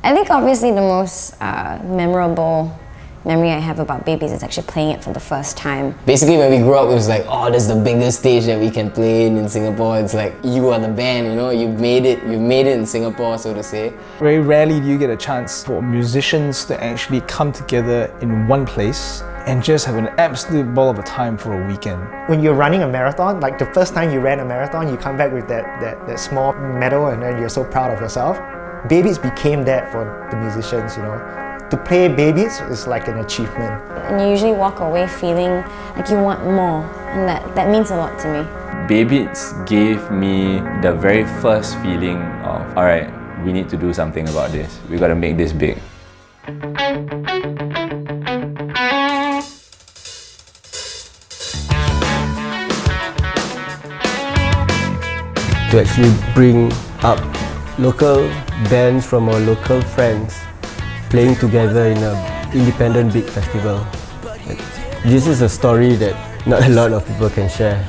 I think obviously the most memorable memory I have about Baybeats is actually playing it for the first time. Basically when we grew up, it was like, oh, this is the biggest stage that we can play in Singapore. It's like, you are the band, you know, you've made it in Singapore, so to say. Very rarely do you get a chance for musicians to actually come together in one place and just have an absolute ball of a time for a weekend. When you're running a marathon, like the first time you ran a marathon, you come back with that small medal and then you're so proud of yourself. Baybeats became that for the musicians, you know. To play Baybeats is like an achievement. And you usually walk away feeling like you want more, and that means a lot to me. Baybeats gave me the very first feeling of, alright, we need to do something about this. We gotta make this big. To actually bring up local bands from our local friends playing together in an independent big festival. This is a story that not a lot of people can share.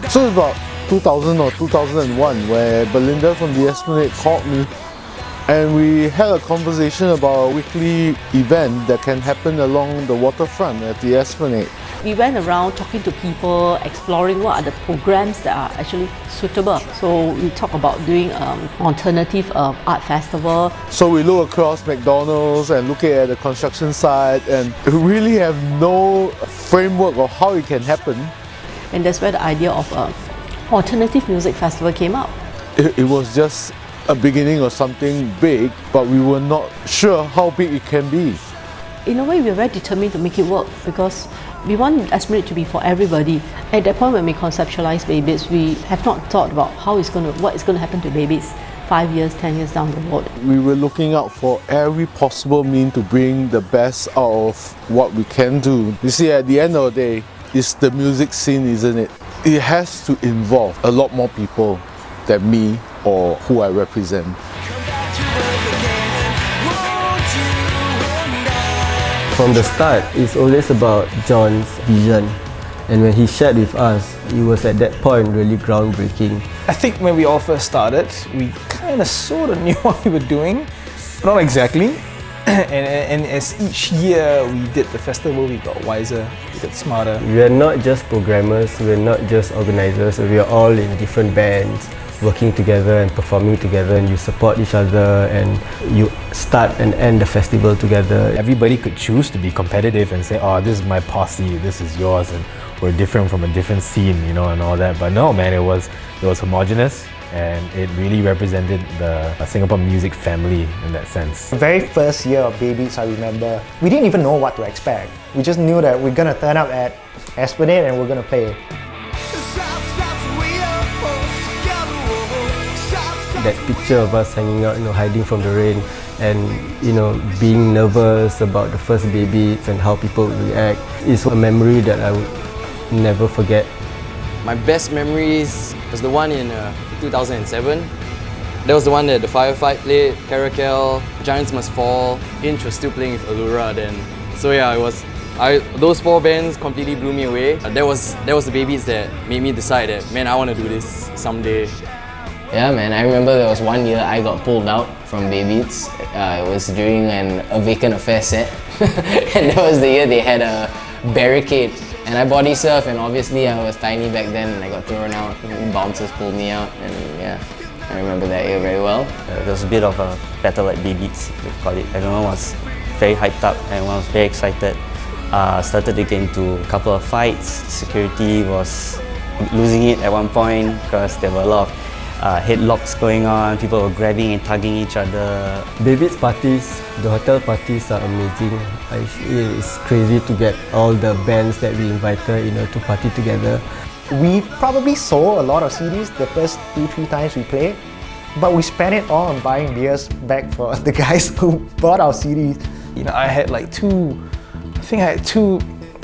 So it's about 2000 or 2001 where Belinda from the Esplanade called me and we had a conversation about a weekly event that can happen along the waterfront at the Esplanade. We went around talking to people, exploring what are the programs that are actually suitable. So we talk about doing alternative art festival. So we look across McDonald's and looking at the construction site and really have no framework of how it can happen. And that's where the idea of alternative music festival came up. It was just a beginning of something big, but we were not sure how big it can be. In a way, we were very determined to make it work because we want Esplanade to be for everybody. At that point when we conceptualized Baybeats, we have not thought about what is going to happen to Baybeats 5 years, 10 years down the road. We were looking out for every possible means to bring the best out of what we can do. You see, at the end of the day, it's the music scene, isn't it? It has to involve a lot more people than me or who I represent. From the start, it's always about John's vision, and when he shared with us, it was at that point really groundbreaking. I think when we all first started, we kind of sort of knew what we were doing, but not exactly. And as each year we did the festival, we got wiser, we got smarter. We are not just programmers, we are not just organizers, we are all in different bands, working together and performing together, and you support each other and you start and end the festival together. Everybody could choose to be competitive and say, oh, this is my posse, this is yours, and we're different from a different scene, you know, and all that. But no, man, it was homogenous, and it really represented the Singapore music family in that sense. The very first year of Baybeats, I remember, we didn't even know what to expect. We just knew that we're gonna turn up at Esplanade and we're gonna play. That picture of us hanging out, you know, hiding from the rain and, you know, being nervous about the first Baybeats and how people react is a memory that I would never forget. My best memories was the one in 2007. That was the one that the Firefight played, Caracal, Giants Must Fall, Inch was still playing with Allura then. So yeah, it was, those four bands completely blew me away. That was the Baybeats that made me decide that, man, I want to do this someday. Yeah, man, I remember there was one year I got pulled out from Baybeats. It was during a Vacant Affair set. And that was the year they had a barricade. And I body surfed, and obviously I was tiny back then and I got thrown out. Bouncers pulled me out, and yeah, I remember that year very well. There was a bit of a battle at Baybeats, we call it. Everyone was very hyped up, everyone was very excited. Started to get into a couple of fights. Security was losing it at one point because there were a lot of headlocks going on, people were grabbing and tugging each other. Baybeats parties, the hotel parties are amazing. It's crazy to get all the bands that we invited, you know, to party together. We probably sold a lot of CDs the first 2-3 times we played, but we spent it all on buying beers back for the guys who bought our CDs. You know, I had two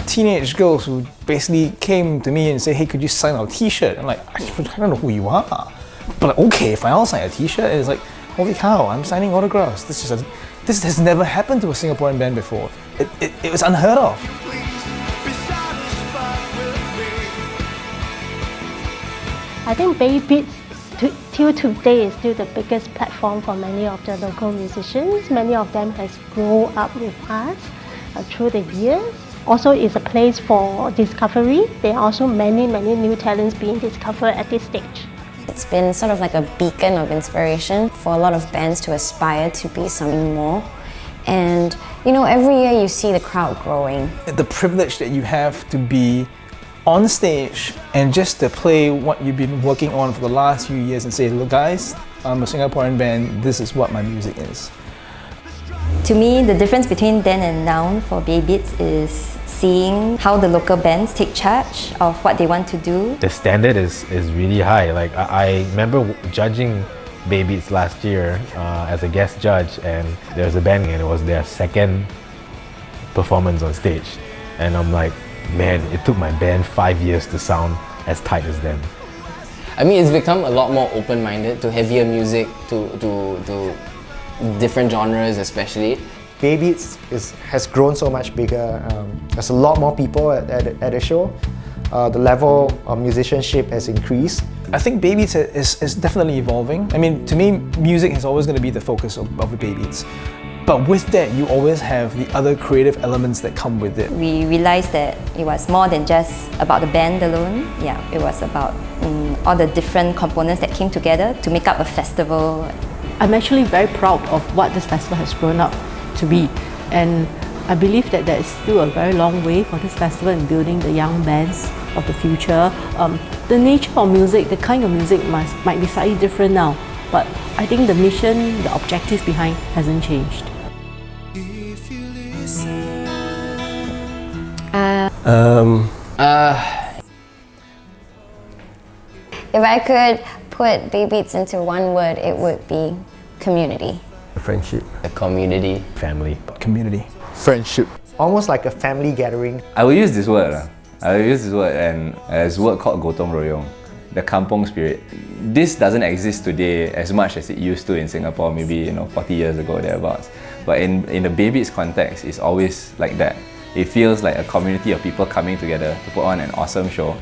teenage girls who basically came to me and said, hey, could you sign our t-shirt? I'm like, I don't know who you are. But like, okay, if I'll sign a t-shirt, it's like, holy cow, I'm signing autographs. This has never happened to a Singaporean band before. It was unheard of. I think Baybeats till today is still the biggest platform for many of the local musicians. Many of them has grown up with us through the years. Also, it's a place for discovery. There are also many new talents being discovered at this stage. It's been sort of like a beacon of inspiration for a lot of bands to aspire to be something more. And you know, every year you see the crowd growing. The privilege that you have to be on stage and just to play what you've been working on for the last few years and say, look guys, I'm a Singaporean band, this is what my music is. To me, the difference between then and now for Baybeats is seeing how the local bands take charge of what they want to do. The standard is really high. Like I remember judging Baybeats last year as a guest judge, and there was a band and it was their second performance on stage. And I'm like, man, it took my band 5 years to sound as tight as them. I mean, it's become a lot more open-minded to heavier music, to different genres especially. Baybeats has grown so much bigger. There's a lot more people at the show. The level of musicianship has increased. I think Baybeats is definitely evolving. I mean, to me, music is always going to be the focus of the Baybeats. But with that, you always have the other creative elements that come with it. We realized that it was more than just about the band alone. Yeah, it was about all the different components that came together to make up a festival. I'm actually very proud of what this festival has grown up to be, and I believe that there is still a very long way for this festival in building the young bands of the future. The nature of music, the kind of music might be slightly different now, but I think the mission, the objectives behind hasn't changed. If I could put Baybeats into one word, it would be community. Friendship. A community. Family. Community. Friendship. Almost like a family gathering. I will use this word. And it's a word called Gotong Royong, the kampong spirit. This doesn't exist today as much as it used to in Singapore, maybe 40 years ago, thereabouts. But in the Baybeats context, it's always like that. It feels like a community of people coming together to put on an awesome show.